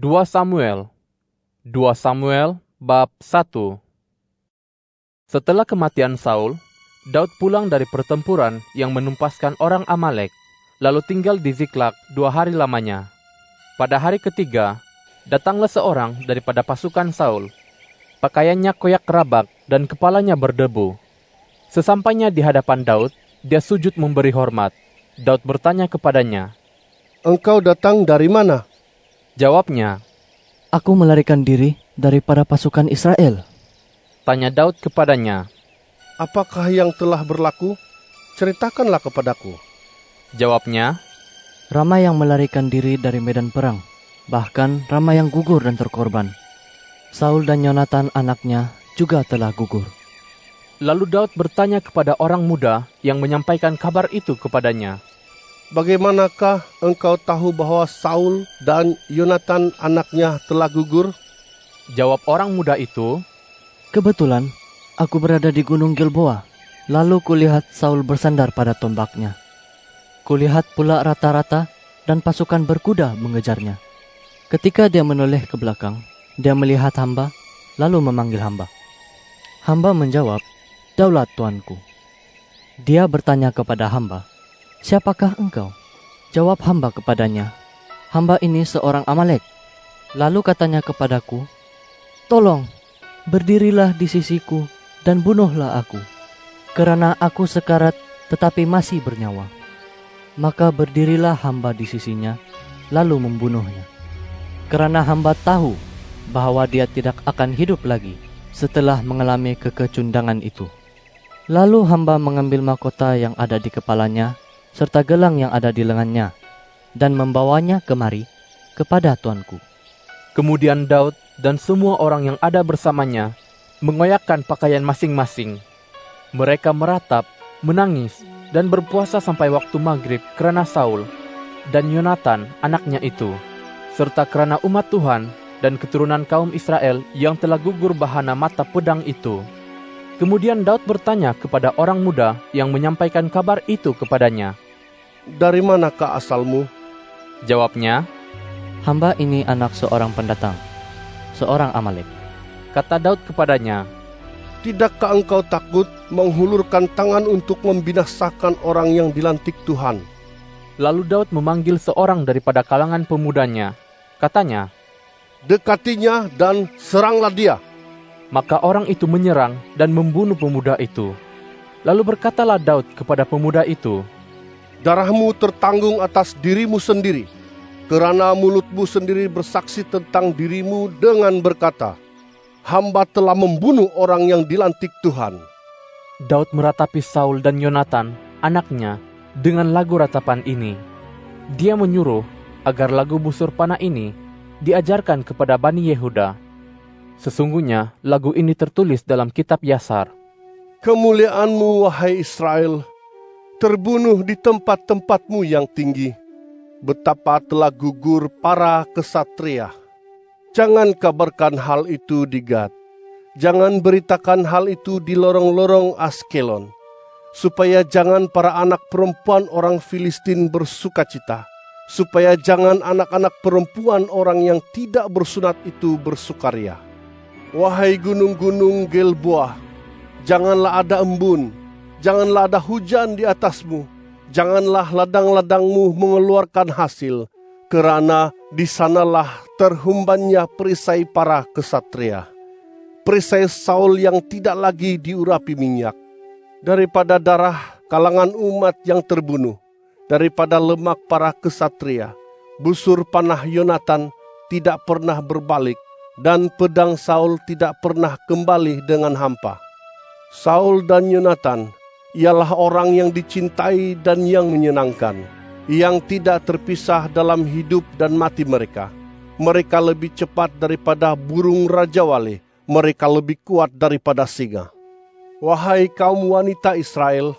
2 Samuel 2 Samuel bab 1. Setelah kematian Saul, Daud pulang dari pertempuran yang menumpaskan orang Amalek, lalu tinggal di Ziklag 2 hari lamanya. Pada hari ketiga, datanglah seorang daripada pasukan Saul. Pakaiannya koyak kerabak dan kepalanya berdebu. Sesampainya di hadapan Daud, dia sujud memberi hormat. Daud bertanya kepadanya, "Engkau datang dari mana?" Jawabnya, "Aku melarikan diri daripada pasukan Israel." Tanya Daud kepadanya, "Apakah yang telah berlaku? Ceritakanlah kepadaku." Jawabnya, "Ramai yang melarikan diri dari medan perang, bahkan ramai yang gugur dan terkorban. Saul dan Yonatan anaknya juga telah gugur." Lalu Daud bertanya kepada orang muda yang menyampaikan kabar itu kepadanya, "Bagaimanakah engkau tahu bahwa Saul dan Yonatan anaknya telah gugur?" Jawab orang muda itu, "Kebetulan aku berada di Gunung Gilboa, lalu kulihat Saul bersandar pada tombaknya. Kulihat pula rata-rata dan pasukan berkuda mengejarnya. Ketika dia menoleh ke belakang, dia melihat hamba, lalu memanggil hamba. Hamba menjawab, 'Daulat tuanku.' Dia bertanya kepada hamba, 'Siapakah engkau?' Jawab hamba kepadanya, 'Hamba ini seorang Amalek.' Lalu katanya kepadaku, 'Tolong, berdirilah di sisiku dan bunuhlah aku, kerana aku sekarat tetapi masih bernyawa.' Maka berdirilah hamba di sisinya, lalu membunuhnya. Kerana hamba tahu bahwa dia tidak akan hidup lagi setelah mengalami kekecundangan itu. Lalu hamba mengambil mahkota yang ada di kepalanya serta gelang yang ada di lengannya dan membawanya kemari kepada tuanku." Kemudian Daud dan semua orang yang ada bersamanya mengoyakkan pakaian masing-masing. Mereka meratap, menangis, dan berpuasa sampai waktu maghrib kerana Saul dan Yonatan anaknya itu, serta kerana umat Tuhan dan keturunan kaum Israel yang telah gugur bahana mata pedang itu. Kemudian Daud bertanya kepada orang muda yang menyampaikan kabar itu kepadanya, "Dari manakah asalmu?" Jawabnya, "Hamba ini anak seorang pendatang, seorang Amalek." Kata Daud kepadanya, "Tidakkah engkau takut menghulurkan tangan untuk membinasakan orang yang dilantik Tuhan?" Lalu Daud memanggil seorang daripada kalangan pemudanya. Katanya, "Dekatinya dan seranglah dia." maka orang itu menyerang dan membunuh pemuda itu. Lalu berkatalah Daud kepada pemuda itu, "Darahmu tertanggung atas dirimu sendiri, kerana mulutmu sendiri bersaksi tentang dirimu dengan berkata, 'Hamba telah membunuh orang yang dilantik Tuhan.'" Daud meratapi Saul dan Yonatan, anaknya, dengan lagu ratapan ini. Dia menyuruh agar lagu busur panah ini diajarkan kepada Bani Yehuda. Sesungguhnya lagu ini tertulis dalam kitab Yasar. "Kemuliaanmu, wahai Israel, terbunuh di tempat-tempatmu yang tinggi. Betapa telah gugur para kesatria. Jangan kabarkan hal itu di Gad. Jangan beritakan hal itu di lorong-lorong Askelon, supaya jangan para anak perempuan orang Filistin bersukacita, supaya jangan anak-anak perempuan orang yang tidak bersunat itu bersukaria. Wahai gunung-gunung Gilboa, janganlah ada embun, janganlah ada hujan di atasmu, janganlah ladang-ladangmu mengeluarkan hasil, kerana di sanalah terhumbannya perisai para kesatria, perisai Saul yang tidak lagi diurapi minyak. Daripada darah kalangan umat yang terbunuh, daripada lemak para kesatria, busur panah Yonatan tidak pernah berbalik, dan pedang Saul tidak pernah kembali dengan hampa. Saul dan Yonatan ialah orang yang dicintai dan yang menyenangkan, yang tidak terpisah dalam hidup dan mati mereka. Mereka lebih cepat daripada burung rajawali, mereka lebih kuat daripada singa. Wahai kaum wanita Israel,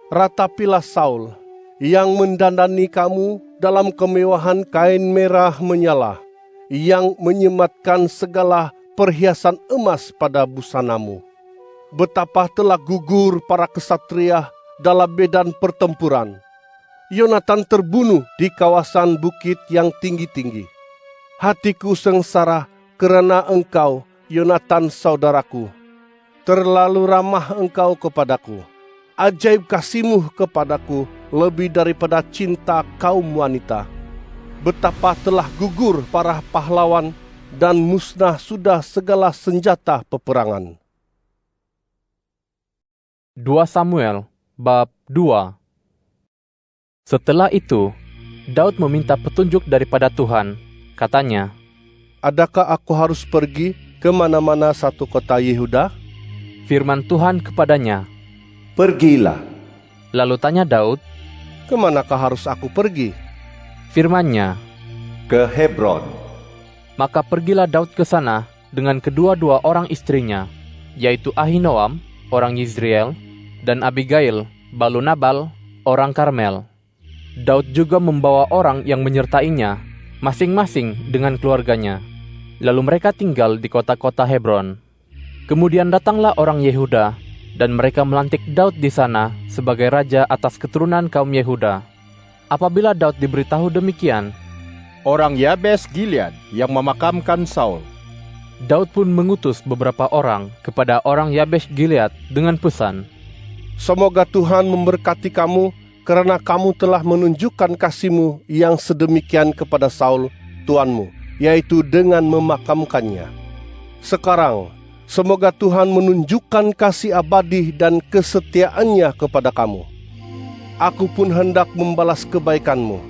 ratapilah Saul, yang mendandani kamu dalam kemewahan kain merah menyala, yang menyematkan segala perhiasan emas pada busanamu. Betapa telah gugur para kesatria dalam medan pertempuran. Yonatan terbunuh di kawasan bukit yang tinggi-tinggi. Hatiku sengsara karena engkau, Yonatan saudaraku. Terlalu ramah engkau kepadaku. Ajaib kasihmu kepadaku lebih daripada cinta kaum wanita. Betapa telah gugur para pahlawan dan musnah sudah segala senjata peperangan. 2 Samuel bab 2. Setelah itu, Daud meminta petunjuk daripada Tuhan. Katanya, Adakah aku harus pergi ke mana-mana satu kota Yehuda? firman Tuhan kepadanya. Pergilah. Lalu tanya Daud, Kemanakah harus aku pergi? firman-Nya. Ke Hebron. Maka pergilah Daud ke sana dengan kedua-dua orang istrinya, yaitu Ahinoam, orang Yizriel, dan Abigail, balu Nabal, orang Karmel. Daud juga membawa orang yang menyertainya, masing-masing dengan keluarganya. Lalu mereka tinggal di kota-kota Hebron. Kemudian datanglah orang Yehuda, dan mereka melantik Daud di sana sebagai raja atas keturunan kaum Yehuda. Apabila Daud diberitahu demikian, orang Yabes Gilead yang memakamkan Saul. Daud pun mengutus beberapa orang kepada orang Yabes Gilead dengan pesan, Semoga Tuhan memberkati kamu karena kamu telah menunjukkan kasih-Mu yang sedemikian kepada Saul, tuanmu, yaitu dengan memakamkannya. Sekarang, semoga Tuhan menunjukkan kasih abadi dan kesetiaannya kepada kamu. Aku pun hendak membalas kebaikanmu,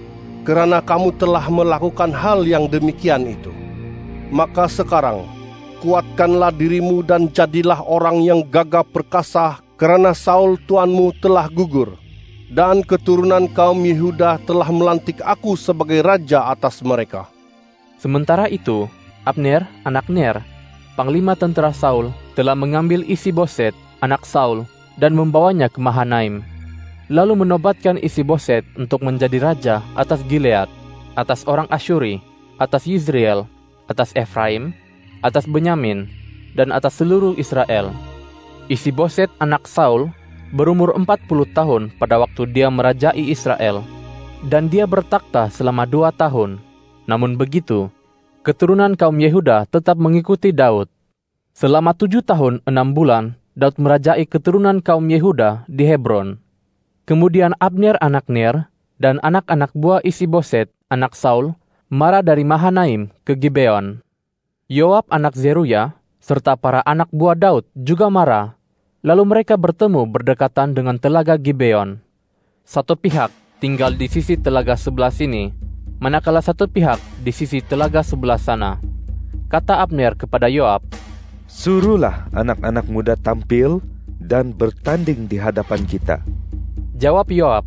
karena kamu telah melakukan hal yang demikian itu. Maka sekarang, kuatkanlah dirimu dan jadilah orang yang gagah perkasa, karena Saul tuanmu telah gugur, dan keturunan kaum Yehuda telah melantik aku sebagai raja atas mereka. Sementara itu, Abner, anak Ner, panglima tentara Saul, telah mengambil Isi-Boset, anak Saul, dan membawanya ke Mahanaim. Lalu menobatkan Isi-Boset untuk menjadi raja atas Gilead, atas orang Asyuri, atas Yizriel, atas Efraim, atas Benyamin, dan atas seluruh Israel. Isi-Boset anak Saul berumur 40 tahun pada waktu dia merajai Israel, dan dia bertakhta selama 2 tahun. Namun begitu, keturunan kaum Yehuda tetap mengikuti Daud. Selama 7 tahun 6 bulan, Daud merajai keturunan kaum Yehuda di Hebron. Kemudian Abner anak Ner dan anak-anak buah Isi-Boset anak Saul marah dari Mahanaim ke Gibeon. Yoab anak Zeruya serta para anak buah Daud juga marah. Lalu mereka bertemu berdekatan dengan telaga Gibeon. Satu pihak tinggal di sisi telaga sebelah sini, manakala satu pihak di sisi telaga sebelah sana. Kata Abner kepada Yoab, Suruhlah anak-anak muda tampil dan bertanding di hadapan kita. Jawab Yoab,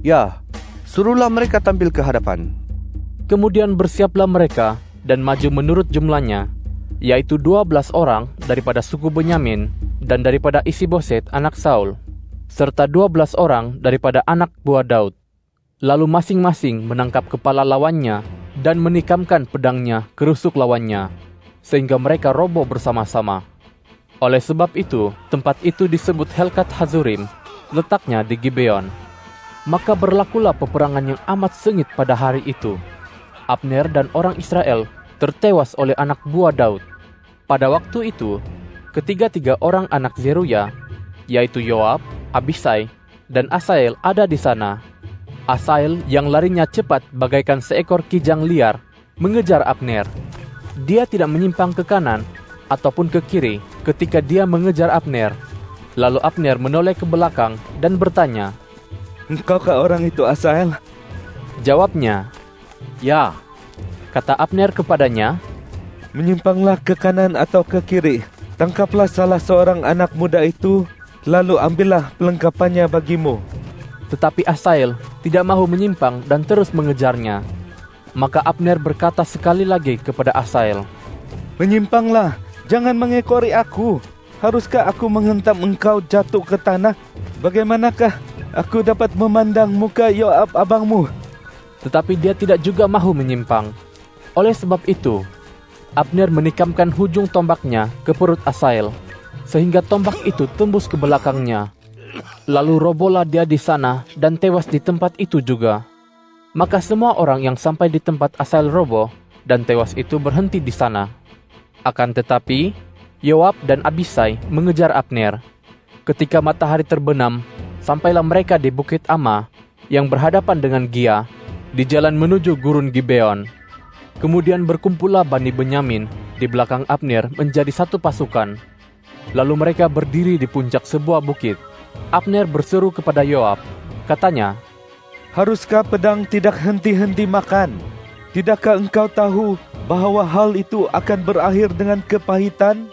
Ya, suruhlah mereka tampil ke hadapan. Kemudian bersiaplah mereka dan maju menurut jumlahnya, yaitu 12 orang daripada suku Benyamin dan daripada Isi-Boset anak Saul, serta 12 orang daripada anak buah Daud. Lalu masing-masing menangkap kepala lawannya dan menikamkan pedangnya ke rusuk lawannya, sehingga mereka roboh bersama-sama. Oleh sebab itu, tempat itu disebut Helkat Hazurim, letaknya di Gibeon. Maka berlakulah peperangan yang amat sengit pada hari itu. Abner dan orang Israel tertewas oleh anak buah Daud. Pada waktu itu, ketiga-tiga orang anak Zeruya, yaitu Yoab, Abisai, dan Asael ada di sana. Asael yang larinya cepat bagaikan seekor kijang liar, mengejar Abner. Dia tidak menyimpang ke kanan ataupun ke kiri ketika dia mengejar Abner. Lalu Abner menoleh ke belakang dan bertanya, Engkaukah orang itu Asael? Jawabnya, Ya, kata Abner kepadanya, Menyimpanglah ke kanan atau ke kiri. Tangkaplah salah seorang anak muda itu, lalu ambillah perlengkapannya bagimu. tetapi Asael tidak mahu menyimpang dan terus mengejarnya. Maka Abner berkata sekali lagi kepada Asael, Menyimpanglah, jangan mengekori aku. Haruskah aku menghentam engkau jatuh ke tanah? Bagaimanakah aku dapat memandang muka Yoab abangmu? Tetapi dia tidak juga mahu menyimpang. Oleh sebab itu, Abner menikamkan hujung tombaknya ke perut Asael, sehingga tombak itu tembus ke belakangnya. Lalu robohlah dia di sana dan tewas di tempat itu juga. Maka semua orang yang sampai di tempat Asael roboh dan tewas itu berhenti di sana. Akan tetapi, Yoab dan Abisai mengejar Abner. Ketika matahari terbenam, sampailah mereka di Bukit Ama yang berhadapan dengan Gia, di jalan menuju gurun Gibeon. Kemudian berkumpullah Bani Benyamin di belakang Abner menjadi satu pasukan. Lalu mereka berdiri di puncak sebuah bukit. Abner berseru kepada Yoab, katanya, "Haruskah pedang tidak henti-henti makan? Tidakkah engkau tahu bahwa hal itu akan berakhir dengan kepahitan?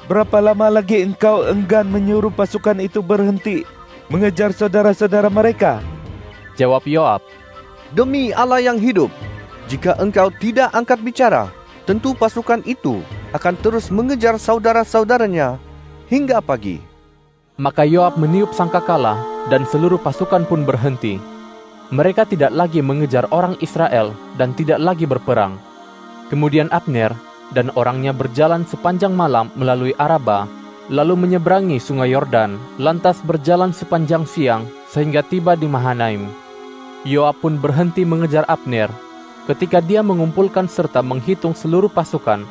Berapa lama lagi engkau enggan menyuruh pasukan itu berhenti mengejar saudara-saudara mereka?" Jawab Yoab, Demi Allah yang hidup, jika engkau tidak angkat bicara, tentu pasukan itu akan terus mengejar saudara-saudaranya hingga pagi. Maka Yoab meniup sangkakala dan seluruh pasukan pun berhenti. Mereka tidak lagi mengejar orang Israel dan tidak lagi berperang. Kemudian Abner dan orangnya berjalan sepanjang malam melalui Araba, lalu menyeberangi sungai Yordan, lantas berjalan sepanjang siang sehingga tiba di Mahanaim. Yoab pun berhenti mengejar Abner. Ketika dia mengumpulkan serta menghitung seluruh pasukan,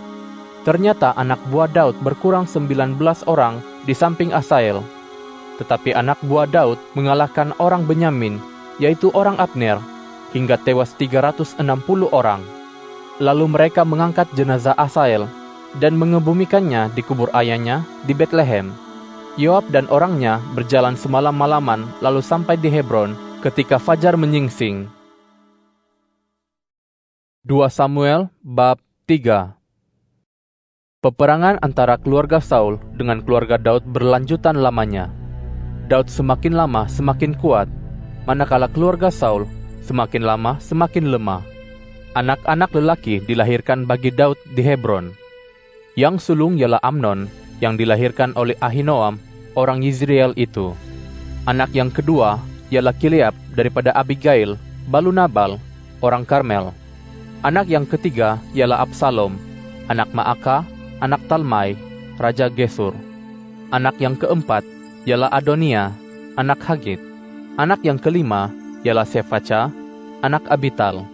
ternyata anak buah Daud berkurang 19 orang di samping Asael. Tetapi anak buah Daud mengalahkan orang Benyamin, yaitu orang Abner, hingga tewas 360 orang. Lalu mereka mengangkat jenazah Asael dan mengebumikannya di kubur ayahnya di Betlehem. Yoab dan orangnya berjalan semalam-malaman lalu sampai di Hebron ketika fajar menyingsing. 2 Samuel bab 3. Peperangan antara keluarga Saul dengan keluarga Daud berlanjutan lamanya. Daud semakin lama semakin kuat, manakala keluarga Saul semakin lama semakin lemah. Anak-anak lelaki dilahirkan bagi Daud di Hebron. Yang sulung ialah Amnon, yang dilahirkan oleh Ahinoam, orang Yizriel itu. Anak yang kedua ialah Kileab daripada Abigail, balu Nabal, orang Karmel. Anak yang ketiga ialah Absalom, anak Maaka, anak Talmai, raja Gesur. Anak yang keempat ialah Adonia, anak Hagit. Anak yang kelima ialah Sefaca, anak Abital.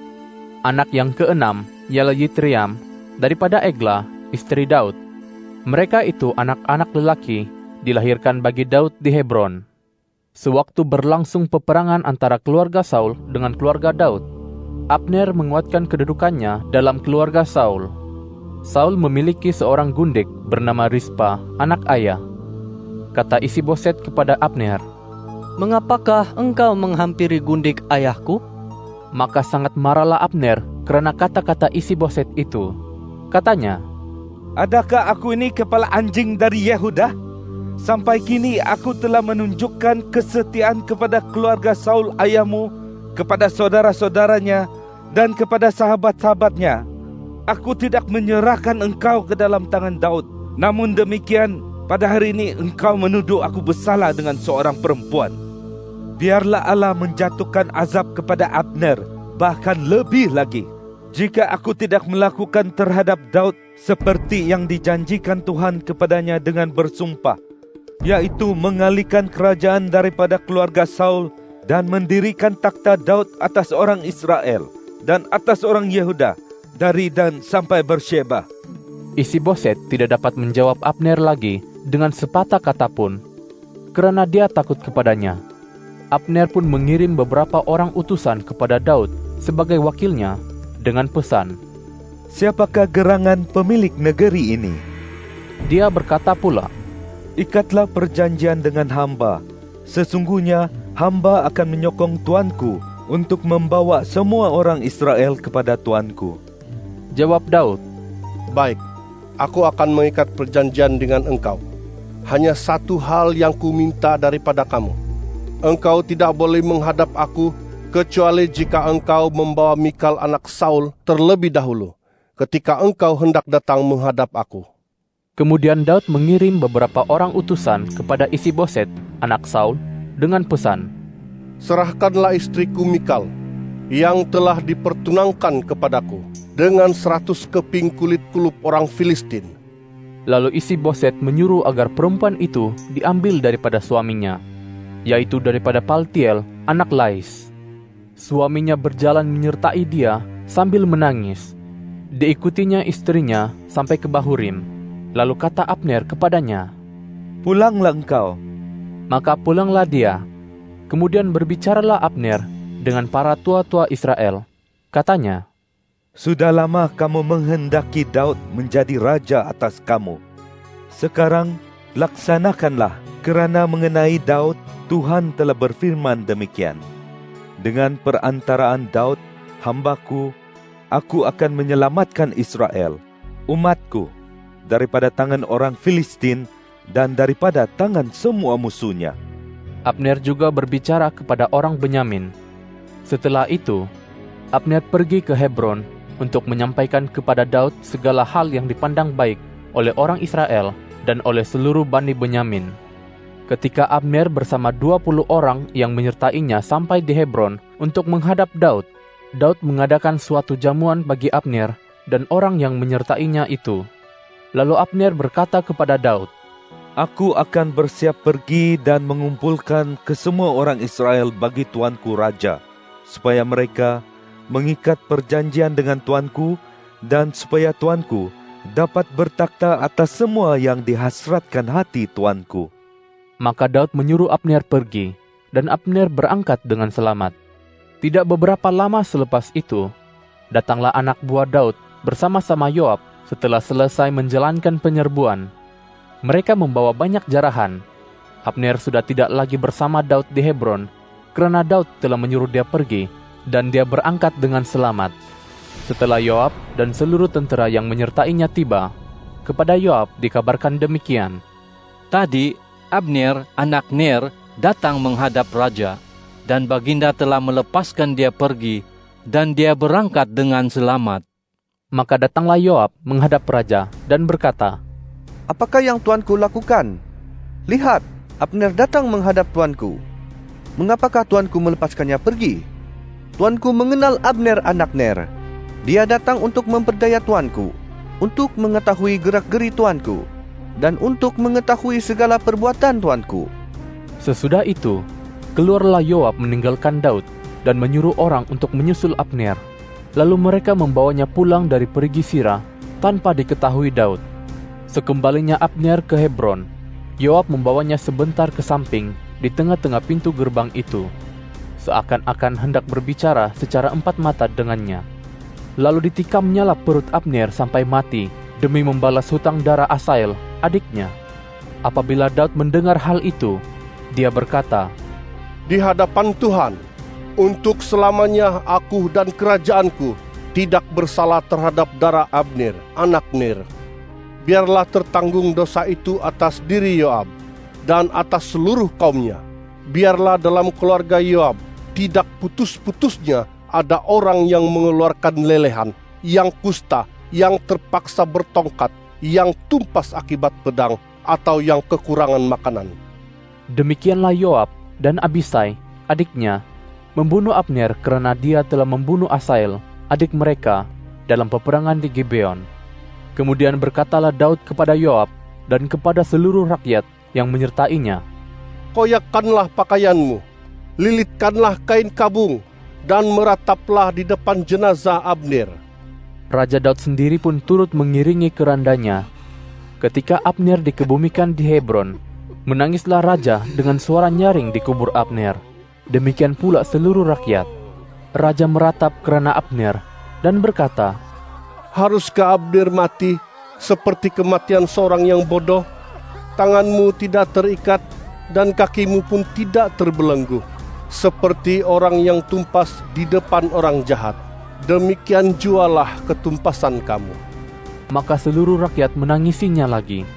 Anak yang keenam ialah Yitriam, daripada Egla, istri Daud. Mereka itu anak-anak lelaki, dilahirkan bagi Daud di Hebron. Sewaktu berlangsung peperangan antara keluarga Saul dengan keluarga Daud, Abner menguatkan kedudukannya dalam keluarga Saul. Saul memiliki seorang gundik bernama Rispa, anak ayah. Kata Isiboset kepada Abner, "Mengapakah engkau menghampiri gundik ayahku?" Maka sangat marahlah Abner karena kata-kata Isiboset itu. Katanya, "Adakah aku ini kepala anjing dari Yehuda? Sampai kini aku telah menunjukkan kesetiaan kepada keluarga Saul ayahmu, kepada saudara-saudaranya, dan kepada sahabat-sahabatnya. Aku tidak menyerahkan engkau ke dalam tangan Daud. Namun demikian, pada hari ini engkau menuduh aku bersalah dengan seorang perempuan. Biarlah Allah menjatuhkan azab kepada Abner, bahkan lebih lagi, jika aku tidak melakukan terhadap Daud seperti yang dijanjikan Tuhan kepadanya dengan bersumpah, yaitu mengalihkan kerajaan daripada keluarga Saul dan mendirikan takhta Daud atas orang Israel dan atas orang Yehuda, dari Dan sampai Bersheba." Isiboset tidak dapat menjawab Abner lagi dengan sepatah kata pun, karena dia takut kepadanya. Abner pun mengirim beberapa orang utusan kepada Daud sebagai wakilnya dengan pesan, "Siapakah gerangan pemilik negeri ini?" Dia berkata pula, "Ikatlah perjanjian dengan hamba. Sesungguhnya hamba akan menyokong tuanku untuk membawa semua orang Israel kepada tuanku." Jawab Daud, Baik, aku akan mengikat perjanjian dengan engkau. Hanya satu hal yang kuminta daripada kamu. Engkau tidak boleh menghadap aku, kecuali jika engkau membawa Mikal anak Saul terlebih dahulu, ketika engkau hendak datang menghadap aku. Kemudian Daud mengirim beberapa orang utusan kepada Isiboset, anak Saul, dengan pesan, Serahkanlah istriku Mikal, yang telah dipertunangkan kepadaku, dengan 100 keping kulit kulup orang Filistin. Lalu Isiboset menyuruh agar perempuan itu diambil daripada suaminya, yaitu daripada Paltiel, anak Lais. Suaminya berjalan menyertai dia sambil menangis. Diikutinya istrinya sampai ke Bahurim. Lalu kata Abner kepadanya, "Pulanglah engkau." Maka pulanglah dia. Kemudian berbicaralah Abner dengan para tua-tua Israel. Katanya, "Sudah lama kamu menghendaki Daud menjadi raja atas kamu. Sekarang laksanakanlah, kerana mengenai Daud, Tuhan telah berfirman demikian. Dengan perantaraan Daud, hambaku, aku akan menyelamatkan Israel, umatku, daripada tangan orang Filistin dan daripada tangan semua musuhnya." Abner juga berbicara kepada orang Benyamin. Setelah itu, Abner pergi ke Hebron untuk menyampaikan kepada Daud segala hal yang dipandang baik oleh orang Israel dan oleh seluruh Bani Benyamin. Ketika Abner bersama 20 orang yang menyertainya sampai di Hebron untuk menghadap Daud, Daud mengadakan suatu jamuan bagi Abner dan orang yang menyertainya itu. Lalu Abner berkata kepada Daud, "Aku akan bersiap pergi dan mengumpulkan kesemua orang Israel bagi tuanku raja, supaya mereka mengikat perjanjian dengan tuanku dan supaya tuanku dapat bertakhta atas semua yang dihasratkan hati tuanku." Maka Daud menyuruh Abner pergi, dan Abner berangkat dengan selamat. Tidak beberapa lama selepas itu, datanglah anak buah Daud bersama-sama Yoab setelah selesai menjalankan penyerbuan. Mereka membawa banyak jarahan. Abner sudah tidak lagi bersama Daud di Hebron, karena Daud telah menyuruh dia pergi, dan dia berangkat dengan selamat. Setelah Yoab dan seluruh tentera yang menyertainya tiba, kepada Yoab dikabarkan demikian, "Tadi Abner, anak Ner, datang menghadap raja, dan baginda telah melepaskan dia pergi, dan dia berangkat dengan selamat." Maka datanglah Yoab menghadap raja dan berkata, "Apakah yang tuanku lakukan? Lihat, Abner datang menghadap tuanku. Mengapakah tuanku melepaskannya pergi? Tuanku mengenal Abner anak Ner. Dia datang untuk memperdaya tuanku, untuk mengetahui gerak-geri tuanku, dan untuk mengetahui segala perbuatan tuanku." Sesudah itu, keluarlah Yoab meninggalkan Daud dan menyuruh orang untuk menyusul Abner. Lalu mereka membawanya pulang dari perigi Sirah tanpa diketahui Daud. Sekembalinya Abner ke Hebron, Yoab membawanya sebentar ke samping di tengah-tengah pintu gerbang itu, seakan-akan hendak berbicara secara empat mata dengannya. Lalu ditikamnyalah perut Abner sampai mati demi membalas hutang darah Asael, adiknya. Apabila Daud mendengar hal itu, dia berkata, Di hadapan Tuhan, untuk selamanya aku dan kerajaanku tidak bersalah terhadap darah Abner, anak Ner. Biarlah tertanggung dosa itu atas diri Yoab dan atas seluruh kaumnya. Biarlah dalam keluarga Yoab tidak putus-putusnya ada orang yang mengeluarkan lelehan, yang kusta, yang terpaksa bertongkat, yang tumpas akibat pedang, atau yang kekurangan makanan. Demikianlah Yoab dan Abisai, adiknya, membunuh Abner karena dia telah membunuh Asael, adik mereka, dalam peperangan di Gibeon. Kemudian berkatalah Daud kepada Yoab dan kepada seluruh rakyat yang menyertainya, Koyakkanlah pakaianmu, lilitkanlah kain kabung, dan merataplah di depan jenazah Abner. Raja Daud sendiri pun turut mengiringi kerandanya. Ketika Abner dikebumikan di Hebron, menangislah raja dengan suara nyaring di kubur Abner. Demikian pula seluruh rakyat. Raja meratap kerana Abner dan berkata, Haruskah Abner mati seperti kematian seorang yang bodoh? Tanganmu tidak terikat dan kakimu pun tidak terbelenggu, seperti orang yang tumpas di depan orang jahat. Demikian jualah ketumpasan kamu. Maka seluruh rakyat menangisinya lagi.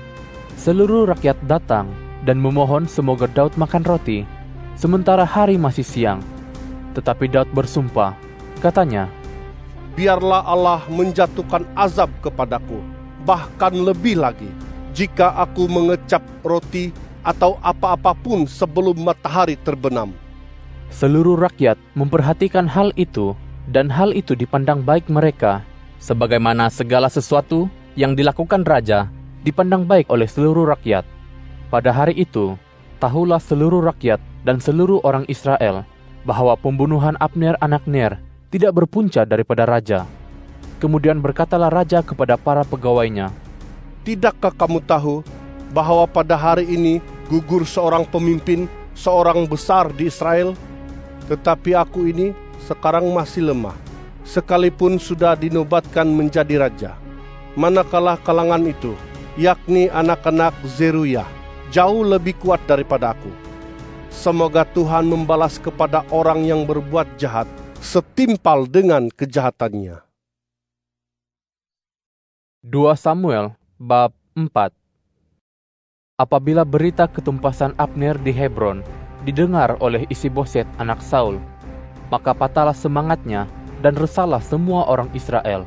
Seluruh rakyat datang dan memohon semoga Daud makan roti, sementara hari masih siang. Tetapi Daud bersumpah, katanya, Biarlah Allah menjatuhkan azab kepadaku, bahkan lebih lagi, jika aku mengecap roti atau apa-apa pun sebelum matahari terbenam. Seluruh rakyat memperhatikan hal itu, dan hal itu dipandang baik mereka, sebagaimana segala sesuatu yang dilakukan raja dipandang baik oleh seluruh rakyat. Pada hari itu, tahulah seluruh rakyat dan seluruh orang Israel bahwa pembunuhan Abner anak Ner tidak berpunca daripada raja. Kemudian berkatalah raja kepada para pegawainya, "Tidakkah kamu tahu bahwa pada hari ini gugur seorang pemimpin, seorang besar di Israel? Tetapi aku ini sekarang masih lemah, sekalipun sudah dinobatkan menjadi raja. Manakala kalangan itu, yakni anak-anak Zeruya, jauh lebih kuat daripada aku. Semoga Tuhan membalas kepada orang yang berbuat jahat setimpal dengan kejahatannya." 2 Samuel bab 4. Apabila berita ketumpasan Abner di Hebron didengar oleh Isiboset anak Saul, maka patahlah semangatnya dan resahlah semua orang Israel.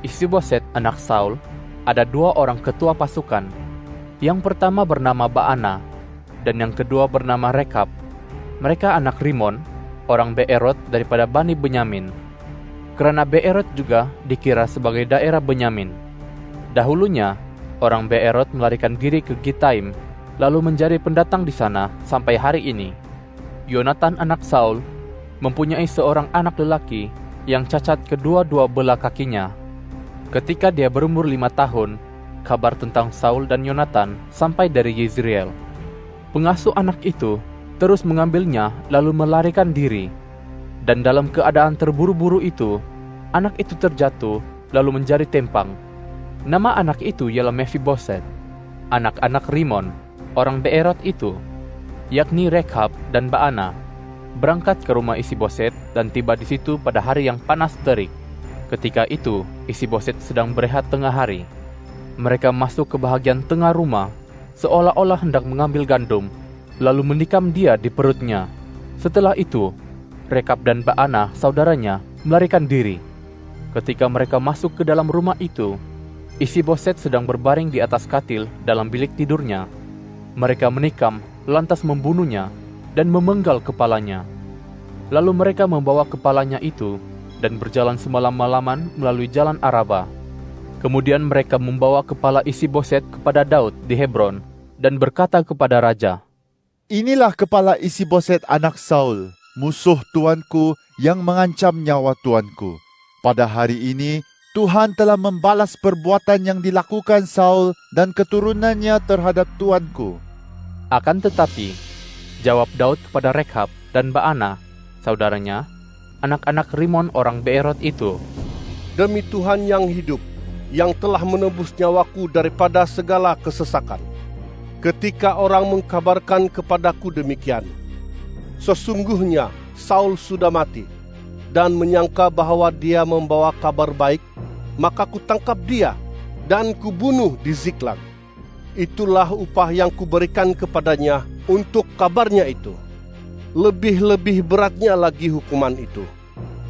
Isiboset anak Saul ada 2 orang ketua pasukan. Yang pertama bernama Baana dan yang kedua bernama Rekab. Mereka anak Rimon, orang Beerot daripada Bani Benyamin. Karena Beerot juga dikira sebagai daerah Benyamin. Dahulunya, orang Beerot melarikan diri ke Gitaim, lalu menjadi pendatang di sana sampai hari ini. Yonatan anak Saul mempunyai seorang anak lelaki yang cacat kedua-dua belah kakinya. Ketika dia berumur 5 tahun, kabar tentang Saul dan Yonatan sampai dari Yezreel. Pengasuh anak itu terus mengambilnya lalu melarikan diri. Dan dalam keadaan terburu-buru itu, anak itu terjatuh lalu menjadi tempang. Nama anak itu ialah Mephiboset. Anak-anak Rimon, orang Beerot itu, yakni Rekab dan Baana, berangkat ke rumah Isiboset dan tiba di situ pada hari yang panas terik. Ketika itu, Isiboset sedang berehat tengah hari. Mereka masuk ke bahagian tengah rumah, seolah-olah hendak mengambil gandum, lalu menikam dia di perutnya. Setelah itu, Rekab dan Baana, saudaranya, melarikan diri. Ketika mereka masuk ke dalam rumah itu, Isiboset sedang berbaring di atas katil dalam bilik tidurnya. Mereka menikam, lantas membunuhnya, dan memenggal kepalanya. Lalu mereka membawa kepalanya itu, dan berjalan semalam-malaman melalui jalan Araba. Kemudian mereka membawa kepala Isiboset kepada Daud di Hebron, dan berkata kepada raja, "Inilah kepala Isiboset anak Saul, musuh tuanku yang mengancam nyawa tuanku. Pada hari ini, Tuhan telah membalas perbuatan yang dilakukan Saul dan keturunannya terhadap tuanku." Akan tetapi, jawab Daud kepada Rekab dan Baana, saudaranya, anak-anak Rimon orang Beerot itu, "Demi Tuhan yang hidup, yang telah menebus nyawaku daripada segala kesesakan, ketika orang mengkabarkan kepadaku demikian, sesungguhnya Saul sudah mati, dan menyangka bahwa dia membawa kabar baik, maka kutangkap dia dan kubunuh di Ziklag. Itulah upah yang kuberikan kepadanya untuk kabarnya itu. Lebih-lebih beratnya lagi hukuman itu,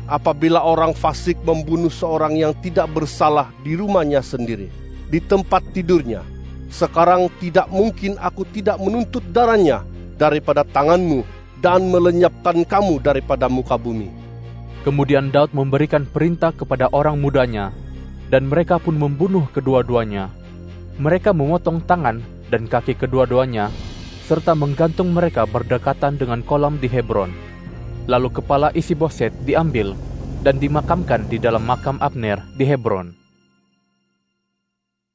apabila orang fasik membunuh seorang yang tidak bersalah di rumahnya sendiri, di tempat tidurnya. Sekarang tidak mungkin aku tidak menuntut darahnya daripada tanganmu dan melenyapkan kamu daripada muka bumi." Kemudian Daud memberikan perintah kepada orang mudanya, dan mereka pun membunuh kedua-duanya. Mereka memotong tangan dan kaki kedua-duanya, serta menggantung mereka berdekatan dengan kolam di Hebron. Lalu kepala Isiboset diambil dan dimakamkan di dalam makam Abner di Hebron.